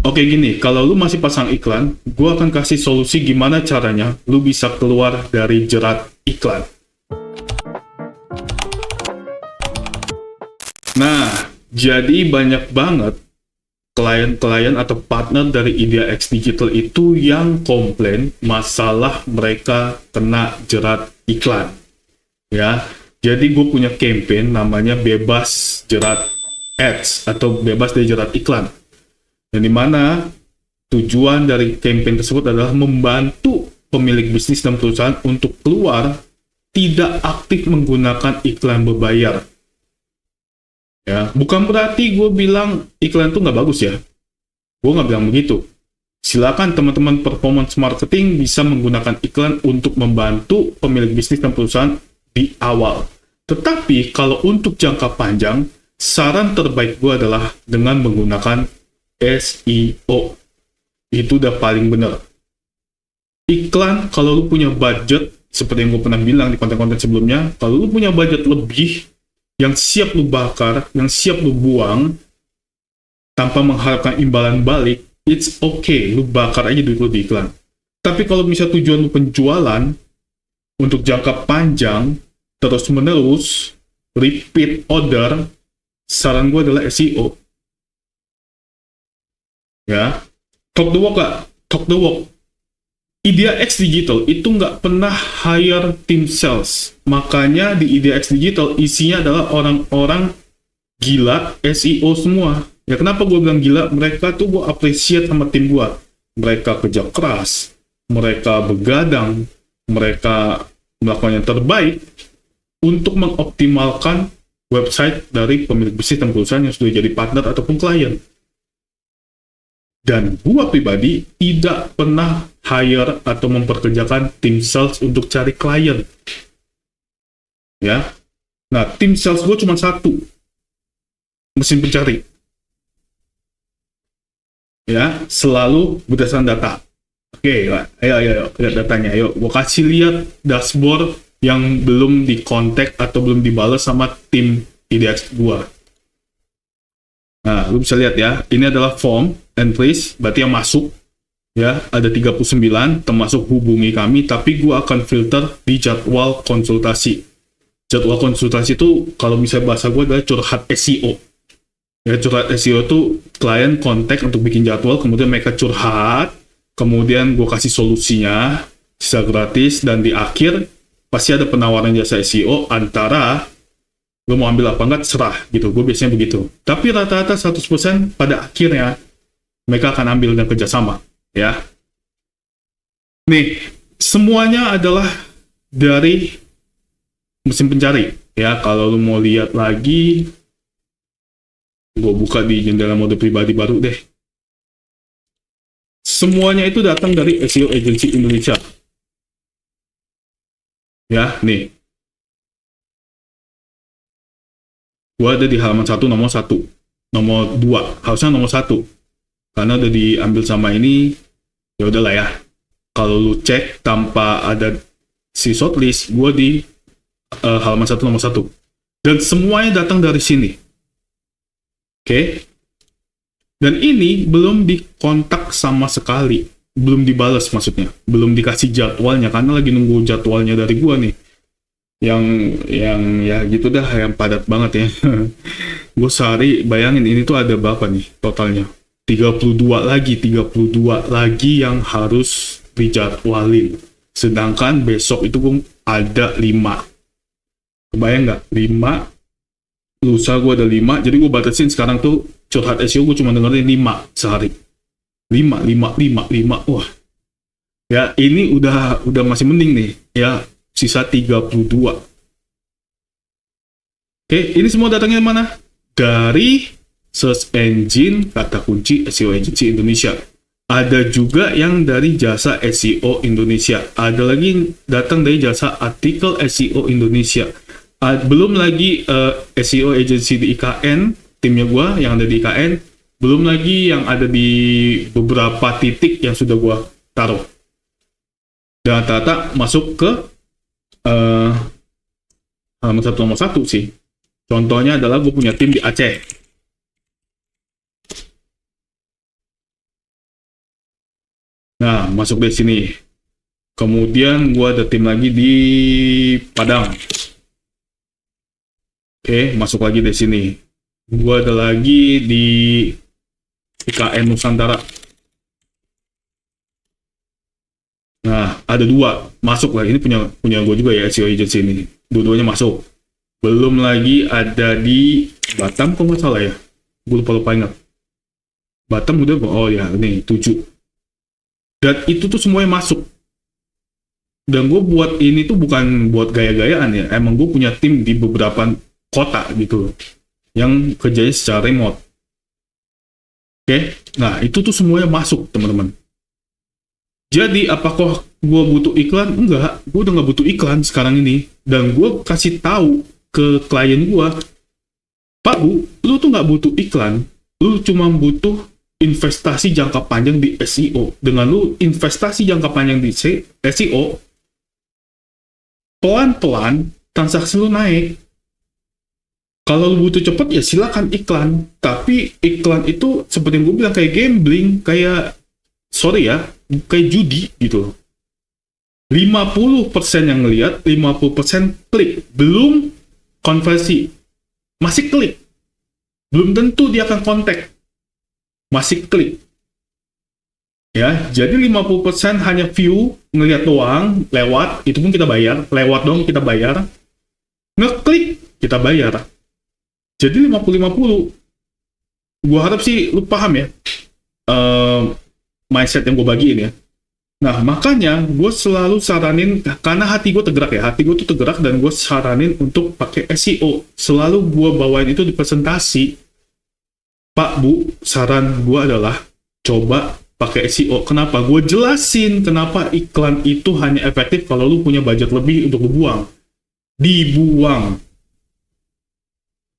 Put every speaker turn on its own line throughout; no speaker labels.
Oke gini, kalau lu masih pasang iklan, gue akan kasih solusi gimana caranya lu bisa keluar dari jerat iklan. Nah, jadi banyak banget klien-klien atau partner dari IdeaX Digital itu yang komplain masalah mereka kena jerat iklan. Ya, jadi gue punya campaign namanya bebas jerat ads atau bebas dari jerat iklan. Dan di mana tujuan dari campaign tersebut adalah membantu pemilik bisnis dan perusahaan untuk keluar tidak aktif menggunakan iklan berbayar. Ya, bukan berarti gue bilang iklan itu nggak bagus ya. Gue nggak bilang begitu. Silakan teman-teman performance marketing bisa menggunakan iklan untuk membantu pemilik bisnis dan perusahaan di awal. Tetapi kalau untuk jangka panjang, saran terbaik gue adalah dengan menggunakan SEO. Itu udah paling benar. Iklan, kalau lu punya budget, seperti yang gue pernah bilang di konten-konten sebelumnya, kalau lu punya budget lebih, yang siap lu bakar, yang siap lu buang, tanpa mengharapkan imbalan balik, it's okay, lu bakar aja duit lu di iklan. Tapi kalau misalnya tujuan lu penjualan, untuk jangka panjang, terus-menerus, repeat order, saran gue adalah SEO. Ya, talk the walk gak? Talk the walk. IdeaX Digital itu nggak pernah hire tim sales. Makanya di IdeaX Digital isinya adalah orang-orang gila SEO semua. Ya kenapa gue bilang gila? Mereka tuh gue appreciate sama tim gue. Mereka kerja keras, mereka begadang, mereka melakukan yang terbaik untuk mengoptimalkan website dari pemilik bisnis dan perusahaan yang sudah jadi partner ataupun klien. Dan gua pribadi tidak pernah hire atau memperkerjakan tim sales untuk cari klien. Ya. Nah, tim sales gua cuma satu. Mesin pencari. Ya, selalu berdasarkan data. Oke, ayo, lihat datanya. Ayo, gua kasih lihat dashboard yang belum dikontak atau belum dibalas sama tim IdeaX gua. Nah, lu bisa lihat ya, ini adalah form entries, berarti yang masuk, ya, ada 39, termasuk hubungi kami, tapi gua akan filter di jadwal konsultasi. Jadwal konsultasi itu, kalau misalnya bahasa gua adalah curhat SEO. Ya, curhat SEO itu klien kontak untuk bikin jadwal, kemudian mereka curhat, kemudian gua kasih solusinya, sisa gratis, dan di akhir, pasti ada penawaran jasa SEO antara lo mau ambil apa enggak, serah gitu. Gue biasanya begitu. Tapi rata-rata 100% pada akhirnya mereka akan ambil dan kerjasama. Ya. Nih, semuanya adalah dari mesin pencari. Ya, kalau lo mau lihat lagi, gue buka di jendela mode pribadi baru deh. Semuanya itu datang dari SEO Agency Indonesia. Ya, nih. Gua ada di halaman 1 nomor 1. Nomor 2, harusnya nomor 1. Karena udah diambil sama ini, ya udahlah ya. Kalau lu cek tanpa ada si shortlist, gua di halaman 1 nomor 1. Dan semuanya datang dari sini. Oke. Dan ini belum dikontak sama sekali. Belum dibalas maksudnya. Belum dikasih jadwalnya, karena lagi nunggu jadwalnya dari gua nih. Yang ya gitu dah, yang padat banget ya. Gue sehari bayangin ini tuh ada berapa nih totalnya, 32 lagi yang harus dijadwalin, sedangkan besok itu gue ada 5. Kebayang nggak? 5, lusa gue ada 5, jadi gue batasin sekarang tuh curhat SEO gue cuma dengerin 5 sehari. 5, wah ya, ini udah masih mending nih ya. Sisa 32. Oke, ini semua datangnya mana? Dari search engine kata kunci SEO Agency Indonesia. Ada juga yang dari jasa SEO Indonesia. Ada lagi datang dari jasa artikel SEO Indonesia. Belum lagi SEO Agency di IKN, timnya gua yang ada di IKN. Belum lagi yang ada di beberapa titik yang sudah gua taruh. Dan rata-rata masuk ke halaman 1 nomor 1 sih. Contohnya adalah gue punya tim di Aceh. Nah, masuk dari sini. Kemudian gue ada tim lagi di Padang. Oke, masuk lagi dari sini. Gue ada lagi di IKN Nusantara. Nah, ada 2 masuk lah. Ini punya gue juga ya, SEO agency ini. Dua-duanya masuk. Belum lagi ada di Batam, kok nggak salah ya. Gue lupa ingat. Batam udah, oh ya, ini 7. Dan itu tuh semuanya masuk. Dan gue buat ini tuh bukan buat gaya-gayaan ya. Emang gue punya tim di beberapa kota gitu. Yang kerjanya secara remote. Oke, nah itu tuh semuanya masuk, teman-teman. Jadi, apakah gue butuh iklan? Enggak, gue udah nggak butuh iklan sekarang ini. Dan gue kasih tahu ke klien gue, Pak Bu, lu tuh nggak butuh iklan, lu cuma butuh investasi jangka panjang di SEO. Dengan lu investasi jangka panjang di SEO, pelan-pelan transaksi lu naik. Kalau lu butuh cepet ya silakan iklan. Tapi iklan itu seperti yang gue bilang kayak gambling, kayak sorry ya, kayak judi gitu. 50% yang ngeliat, 50% klik. Belum konversi. Masih klik. Belum tentu dia akan kontak. Masih klik. Ya, jadi 50% hanya view, ngeliat doang, lewat, itu pun kita bayar. Lewat doang kita bayar. Ngeklik, kita bayar. Jadi 50-50. Gue harap sih lu paham ya. Mindset yang gue bagiin ya. Nah, makanya gue selalu saranin, karena hati gue tergerak ya, hati gue tuh tergerak dan gue saranin untuk pakai SEO. Selalu gue bawain itu di presentasi. Pak, Bu, saran gue adalah coba pakai SEO. Kenapa? Gue jelasin kenapa iklan itu hanya efektif kalau lu punya budget lebih untuk lu buang. Dibuang.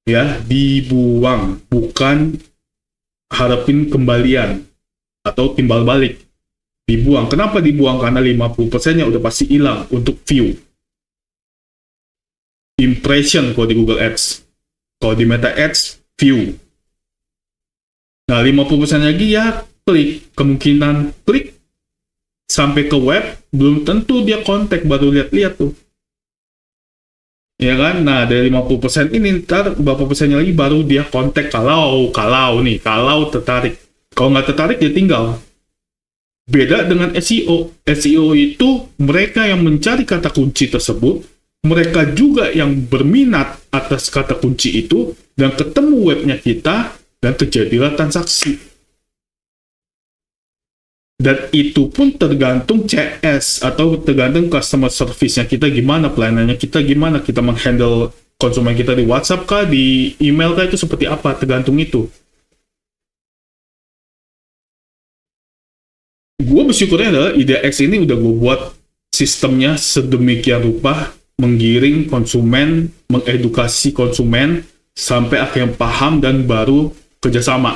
Ya, dibuang. Bukan harapin kembalian atau timbal balik. Dibuang. Kenapa dibuang? Karena 50%-nya udah pasti hilang untuk view. Impression kalau di Google Ads. Kalau di Meta Ads, view. Nah, 50% lagi ya klik. Kemungkinan klik sampai ke web, belum tentu dia kontak, baru lihat-lihat tuh. Ya kan? Nah, dari 50% ini, ntar berapa persennya lagi baru dia kontak kalau tertarik. Kalau nggak tertarik, dia tinggal. Beda dengan SEO. SEO itu mereka yang mencari kata kunci tersebut, mereka juga yang berminat atas kata kunci itu, dan ketemu webnya kita, dan terjadilah transaksi. Dan itu pun tergantung CS, atau tergantung customer service-nya kita gimana, pelayanannya kita gimana, kita menghandle konsumen kita di WhatsApp kah, di email kah, itu seperti apa, tergantung itu. Gue bersyukurnya adalah IdeaX ini udah gue buat sistemnya sedemikian rupa, menggiring konsumen, mengedukasi konsumen, sampai akhirnya paham dan baru kerjasama.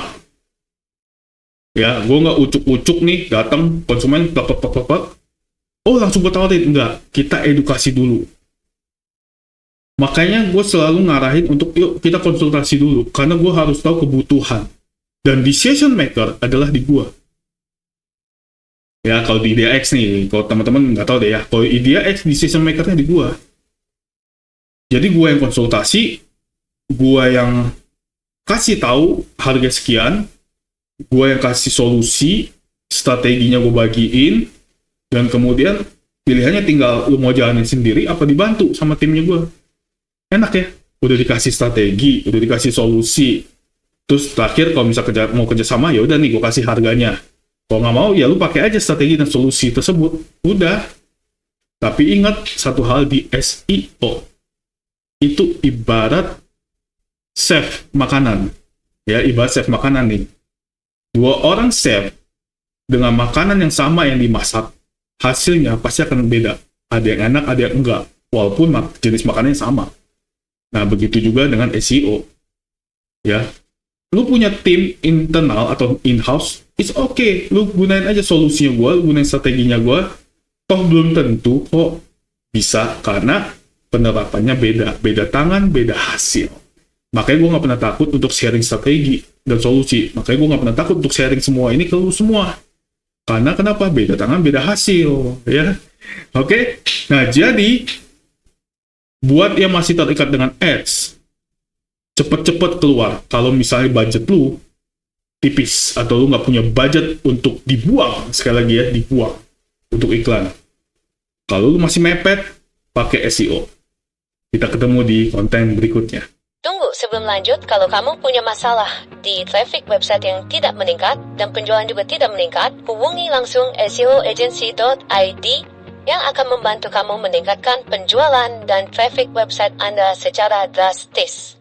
Ya, gue nggak ucuk-ucuk nih, datang konsumen, oh langsung gue tawarin. Enggak, kita edukasi dulu. Makanya gue selalu ngarahin untuk, yuk kita konsultasi dulu, karena gue harus tahu kebutuhan. Dan decision maker adalah di gue. Ya, kalau di IdeaX nih, kalau teman-teman nggak tahu deh ya, kalau IdeaX decision makernya di gue. Jadi gue yang konsultasi, gue yang kasih tahu harga sekian, gue yang kasih solusi, strateginya gue bagiin, dan kemudian pilihannya tinggal lu mau jalanin sendiri apa dibantu sama timnya gue. Enak ya, udah dikasih strategi, udah dikasih solusi, terus terakhir kalau misalnya mau kerjasama, ya udah nih gue kasih harganya. Kalau nggak mau, ya lu pakai aja strategi dan solusi tersebut. Udah. Tapi ingat satu hal di SEO, itu ibarat chef makanan. Ya, ibarat chef makanan nih. 2 orang chef dengan makanan yang sama yang dimasak, hasilnya pasti akan beda. Ada yang enak, ada yang enggak. Walaupun jenis makanannya sama. Nah, begitu juga dengan SEO. Ya. Lu punya tim internal atau in-house, it's okay. Lu gunain aja solusinya gue, lu gunain strateginya gue. Toh belum tentu kok bisa, karena penerapannya beda. Beda tangan, beda hasil. Makanya gue nggak pernah takut untuk sharing strategi dan solusi. Makanya gue nggak pernah takut untuk sharing semua ini ke lu semua. Karena kenapa? Beda tangan, beda hasil, ya. Oke, nah jadi buat yang masih terikat dengan ads, cepet-cepet keluar. Kalau misalnya budget lu tipis atau lu nggak punya budget untuk dibuang, sekali lagi ya, dibuang untuk iklan. Kalau lu masih mepet, pakai SEO. Kita ketemu di konten berikutnya.
Tunggu sebelum lanjut, kalau kamu punya masalah di traffic website yang tidak meningkat dan penjualan juga tidak meningkat, hubungi langsung seoagency.id yang akan membantu kamu meningkatkan penjualan dan traffic website Anda secara drastis.